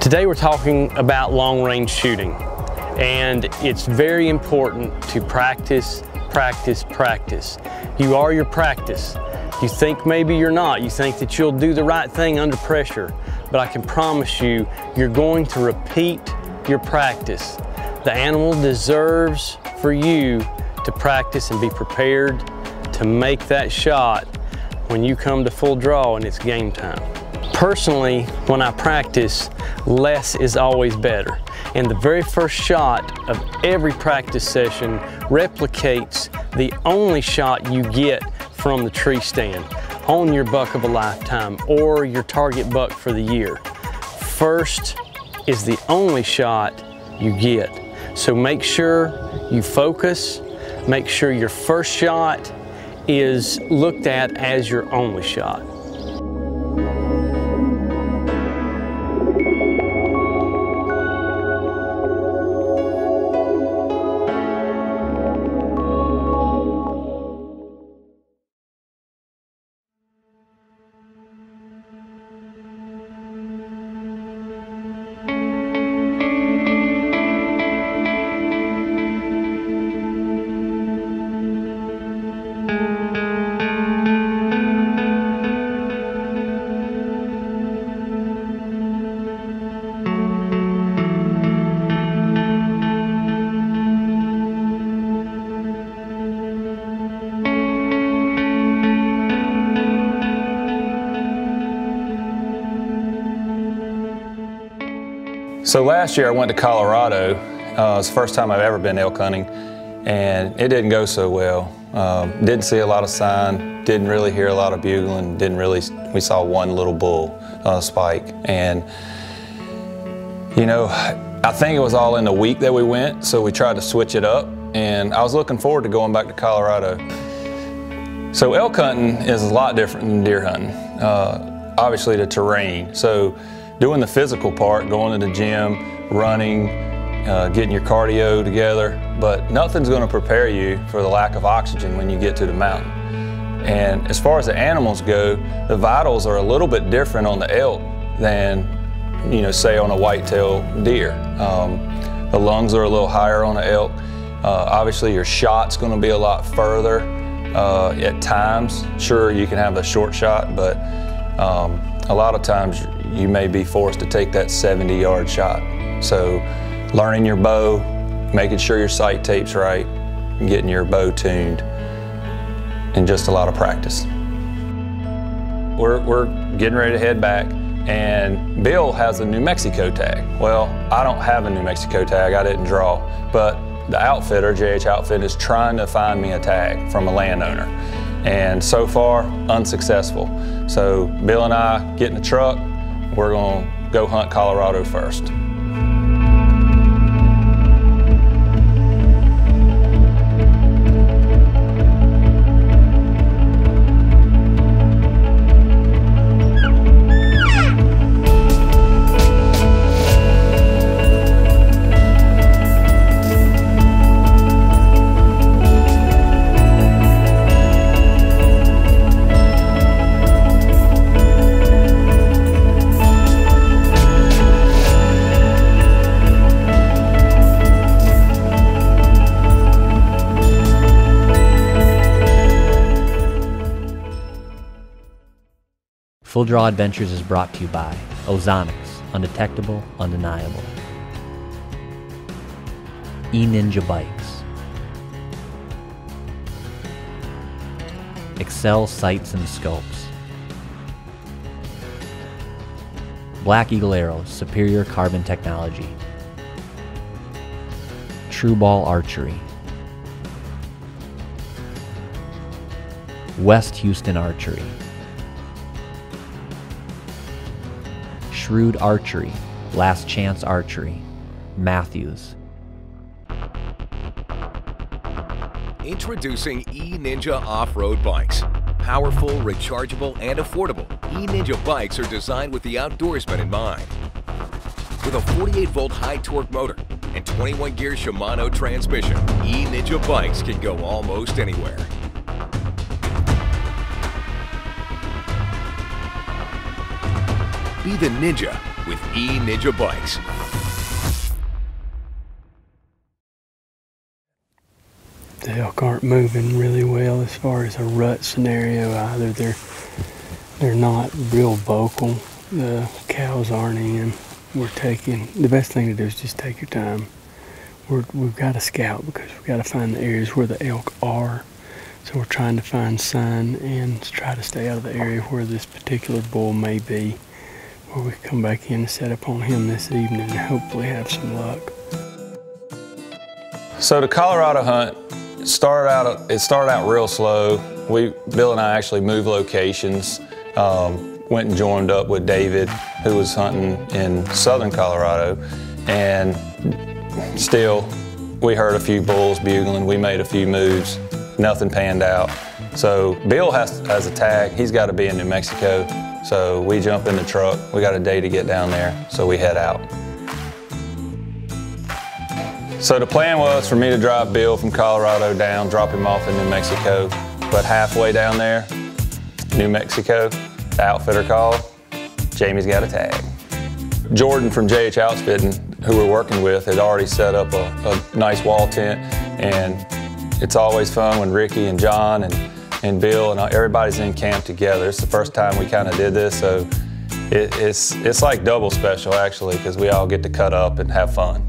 Today we're talking about long-range shooting, and it's very important to practice, practice, practice. You are your practice. You think maybe you're not. You think that you'll do the right thing under pressure, but I can promise you, you're going to repeat your practice. The animal deserves for you to practice and be prepared to make that shot when you come to full draw and it's game time. Personally, when I practice, less is always better. And the very first shot of every practice session replicates the only shot you get from the tree stand on your buck of a lifetime or your target buck for the year. First is the only shot you get. So make sure you focus, make sure your first shot is looked at as your only shot. So last year I went to Colorado. It was the first time I've ever been elk hunting, and it didn't go so well. Didn't see a lot of sign, didn't really hear a lot of bugling, we saw one little bull spike. And you know, I think it was all in the week that we went, so we tried to switch it up, and I was looking forward to going back to Colorado. So elk hunting is a lot different than deer hunting. Obviously the terrain. So doing the physical part, going to the gym, running, getting your cardio together, but nothing's going to prepare you for the lack of oxygen when you get to the mountain. And as far as the animals go, the vitals are a little bit different on the elk than, you know, say on a white-tailed deer. The lungs are a little higher on the elk. Obviously your shot's going to be a lot further at times. Sure, you can have a short shot, but a lot of times you may be forced to take that 70-yard shot. So learning your bow, making sure your sight tape's right, and getting your bow tuned, and just a lot of practice. We're getting ready to head back, and Bill has a New Mexico tag. Well, I don't have a New Mexico tag, I didn't draw, but the outfitter, JH Outfit, is trying to find me a tag from a landowner. And so far, unsuccessful. So Bill and I get in the truck, we're gonna go hunt Colorado first. Full Draw Adventures is brought to you by Ozonics, undetectable, undeniable. E-Ninja Bikes. Excel Sights and Scopes. Black Eagle Arrows, superior carbon technology. True Ball Archery. West Houston Archery. Shrewd Archery, Last Chance Archery, Matthews. Introducing E-Ninja off-road bikes. Powerful, rechargeable, and affordable, E-Ninja bikes are designed with the outdoorsman in mind. With a 48-volt high-torque motor and 21-gear Shimano transmission, E-Ninja bikes can go almost anywhere. Be the ninja with E-Ninja Bikes. The elk aren't moving really well as far as a rut scenario either. They're not real vocal. The cows aren't in. The best thing to do is just take your time. We've got to scout because we've got to find the areas where the elk are. So we're trying to find sign and try to stay out of the area where this particular bull may be, where we come back in and set up on him this evening and hopefully have some luck. So the Colorado hunt, it started out real slow. Bill and I actually moved locations, went and joined up with David, who was hunting in southern Colorado, and still, we heard a few bulls bugling, we made a few moves, nothing panned out. So Bill has a tag, he's got to be in New Mexico, so we jump in the truck, we got a day to get down there, so we head out. So the plan was for me to drive Bill from Colorado down, drop him off in New Mexico, but halfway down there, New Mexico, the outfitter called, Jamie's got a tag. Jordan from JH Outfitting, who we're working with, had already set up a nice wall tent, and it's always fun when Ricky and John and Bill and everybody's in camp together. It's the first time we kind of did this, so it's like double special actually, because we all get to cut up and have fun.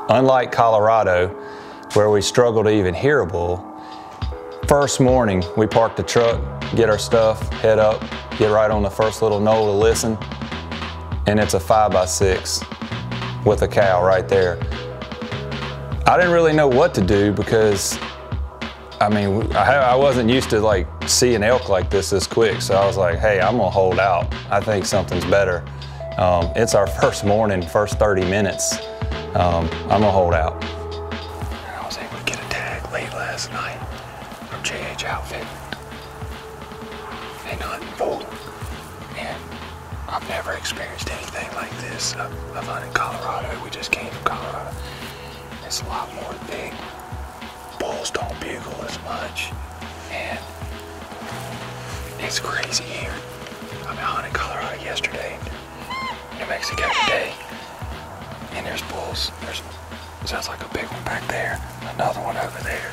Unlike Colorado, where we struggle to even hear a bull, first morning we park the truck, get our stuff, head up, get right on the first little knoll to listen, and it's a 5x6 with a cow right there. I didn't really know what to do because, I mean, I wasn't used to like seeing elk like this quick, so I was like, hey, I'm gonna hold out. I think something's better. It's our first morning, first 30 minutes. I'm gonna hold out. I was able to get a tag late last night from JH Outfit. They hunting bull, and I've never experienced anything like this. I've hunted Colorado. We just came from Colorado. It's a lot more big. Bulls don't bugle as much, and it's crazy here. I mean, I hunted Colorado yesterday, New Mexico today. And there's bulls. Sounds like a big one back there, another one over there,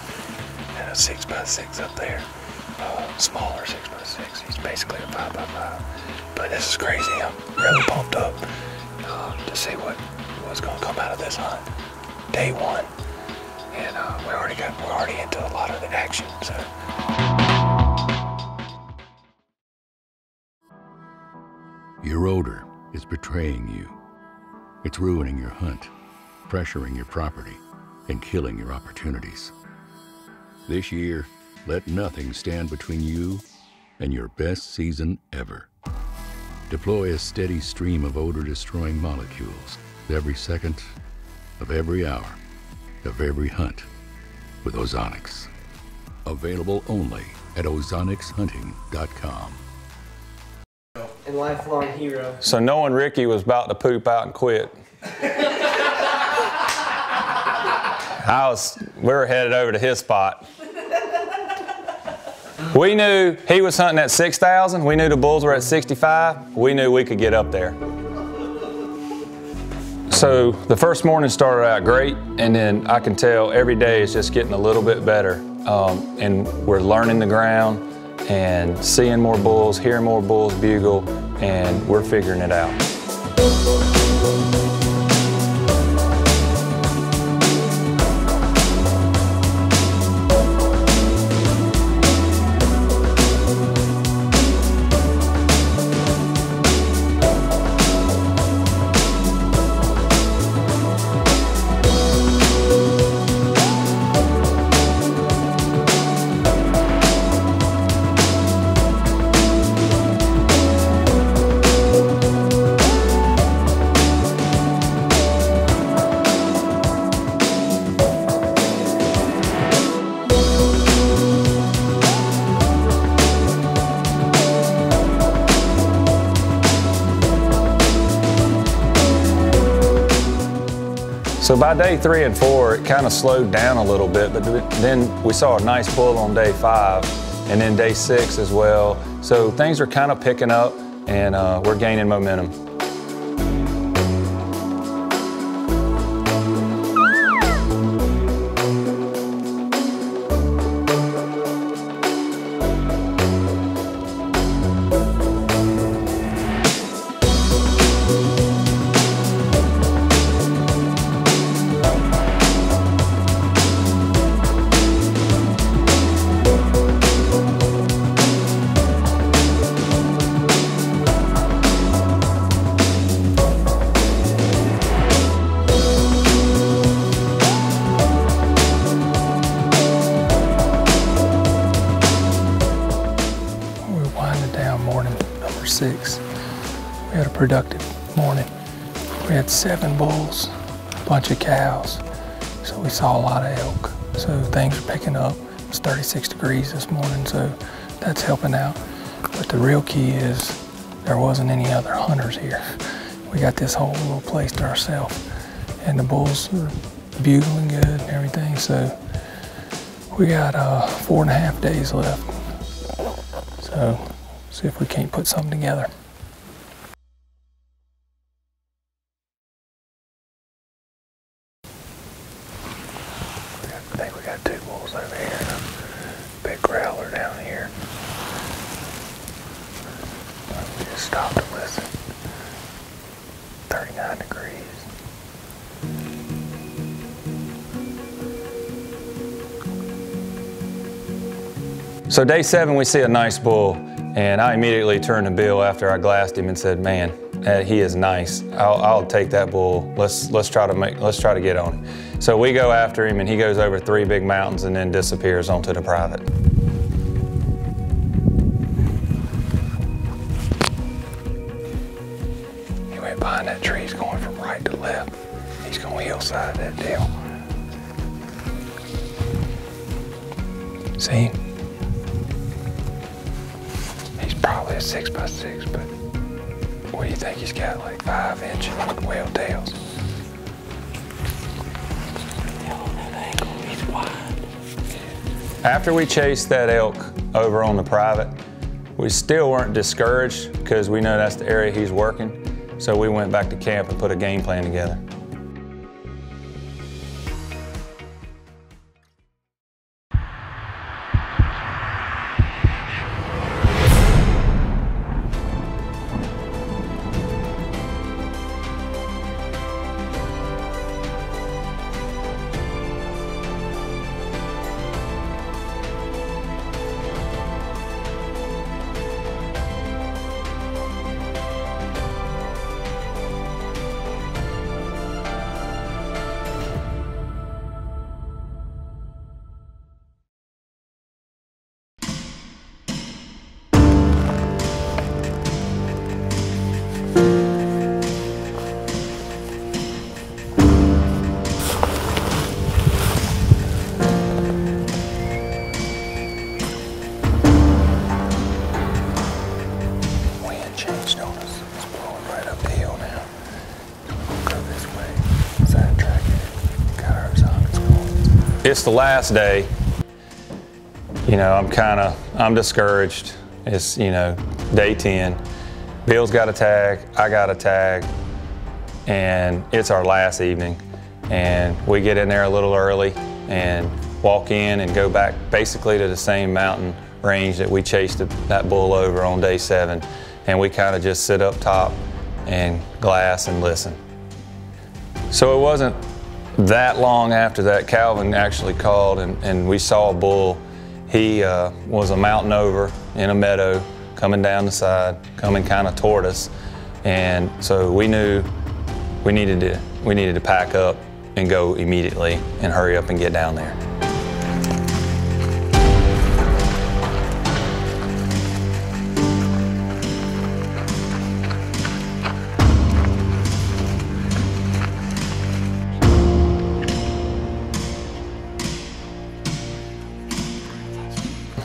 and a 6x6 up there. Smaller 6x6. He's basically a 5x5. But this is crazy. I'm really pumped up to see what's going to come out of this hunt. Day one, and we're already into a lot of the action. So. Your odor is betraying you. It's ruining your hunt, pressuring your property, and killing your opportunities. This year, let nothing stand between you and your best season ever. Deploy a steady stream of odor-destroying molecules every second of every hour of every hunt with Ozonics. Available only at OzonicsHunting.com. And lifelong hero. So knowing Ricky was about to poop out and quit, we were headed over to his spot. We knew he was hunting at 6,000. We knew the bulls were at 65. We knew we could get up there. So the first morning started out great, and then I can tell every day is just getting a little bit better. And we're learning the ground and seeing more bulls, hearing more bulls bugle, and we're figuring it out. So by day 3 and 4, it kind of slowed down a little bit, but then we saw a nice bull on day 5 and then day 6 as well. So things are kind of picking up and we're gaining momentum. Morning number 6. We had a productive morning. We had 7 bulls, a bunch of cows, so we saw a lot of elk. So things are picking up. It's 36 degrees this morning, so that's helping out. But the real key is there wasn't any other hunters here. We got this whole little place to ourselves, and the bulls are bugling good and everything. So we got 4.5 days left. So see if we can't put something together. I think we got 2 bulls over here and a big growler down here. We just stopped to listen. 39 degrees. So day 7, we see a nice bull. And I immediately turned to Bill after I glassed him and said, "Man, he is nice. I'll take that bull. Let's try to get on him." So we go after him, and he goes over 3 big mountains and then disappears onto the private. He went behind that tree. He's going from right to left. He's going to hillside that deal. See? Probably a 6x6, but what do you think? He's got like 5-inch whale tails. He's wide. After we chased that elk over on the private, we still weren't discouraged because we know that's the area he's working. So we went back to camp and put a game plan together. It's the last day. You know, I'm discouraged. It's, you know, day 10. Bill's got a tag, I got a tag, and it's our last evening. And we get in there a little early and walk in and go back basically to the same mountain range that we chased that bull over on day 7. And we kind of just sit up top and glass and listen. So it wasn't that long after that, Calvin actually called and we saw a bull. He was a mountain over in a meadow, coming down the side, coming kind of toward us. And so we knew we needed to pack up and go immediately and hurry up and get down there.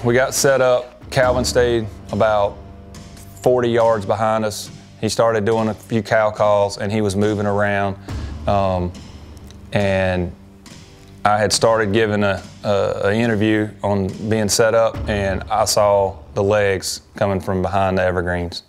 We got set up. Calvin stayed about 40 yards behind us. He started doing a few cow calls and he was moving around. and I had started giving an interview on being set up, and I saw the legs coming from behind the evergreens.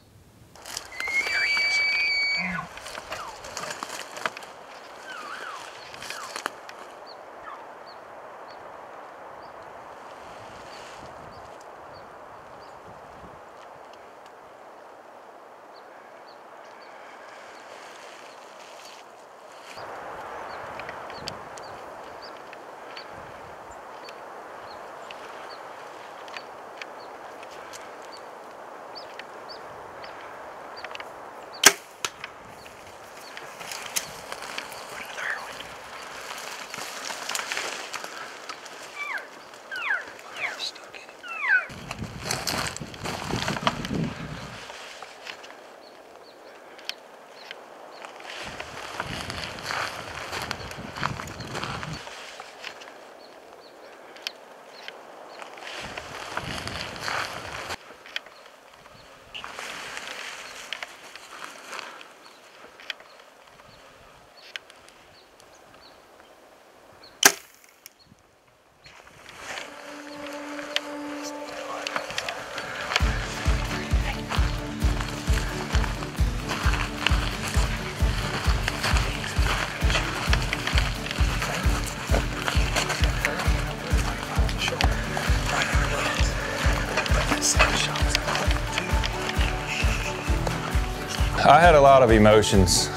I had a lot of emotions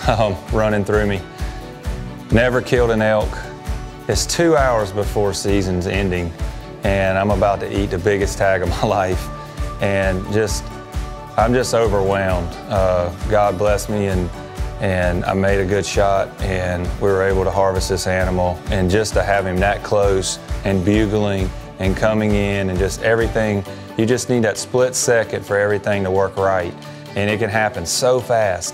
running through me. Never killed an elk. It's 2 hours before season's ending, and I'm about to eat the biggest tag of my life. And I'm just overwhelmed. God blessed me, and I made a good shot, and we were able to harvest this animal. And just to have him that close and bugling and coming in and just everything, you just need that split second for everything to work right. And it can happen so fast.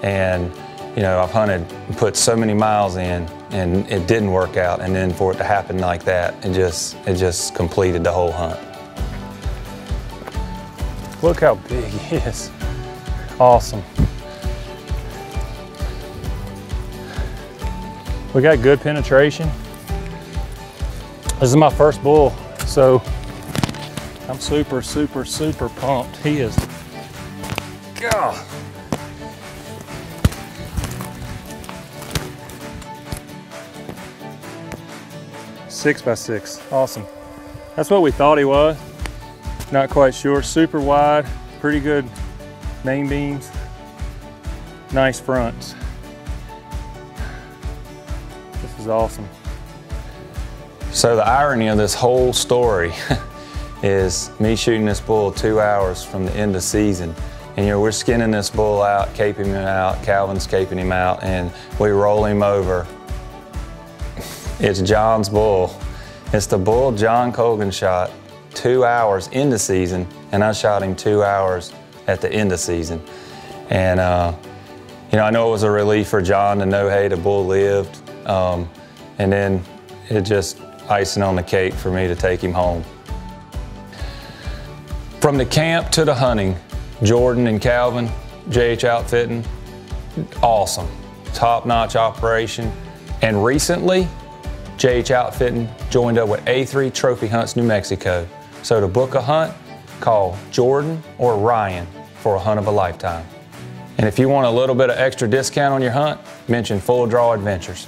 And you know, I've hunted and put so many miles in, and it didn't work out. And then for it to happen like that, it just completed the whole hunt. Look how big he is. Awesome. We got good penetration. This is my first bull, so I'm super, super, super pumped. He is. God. Six by 6, awesome. That's what we thought he was. Not quite sure. Super wide, pretty good main beams, nice fronts. This is awesome. So the irony of this whole story is me shooting this bull 2 hours from the end of season. And you know, we're skinning this bull out, caping him out, Calvin's caping him out, and we roll him over. It's John's bull. It's the bull John Colgan shot 2 hours into season, and I shot him 2 hours at the end of season. And you know, I know it was a relief for John to know, hey, the bull lived. And then it just icing on the cake for me to take him home. From the camp to the hunting, Jordan and Calvin, JH Outfitting, awesome. Top-notch operation. And recently, JH Outfitting joined up with A3 Trophy Hunts New Mexico. So to book a hunt, call Jordan or Ryan for a hunt of a lifetime. And if you want a little bit of extra discount on your hunt, mention Full Draw Adventures.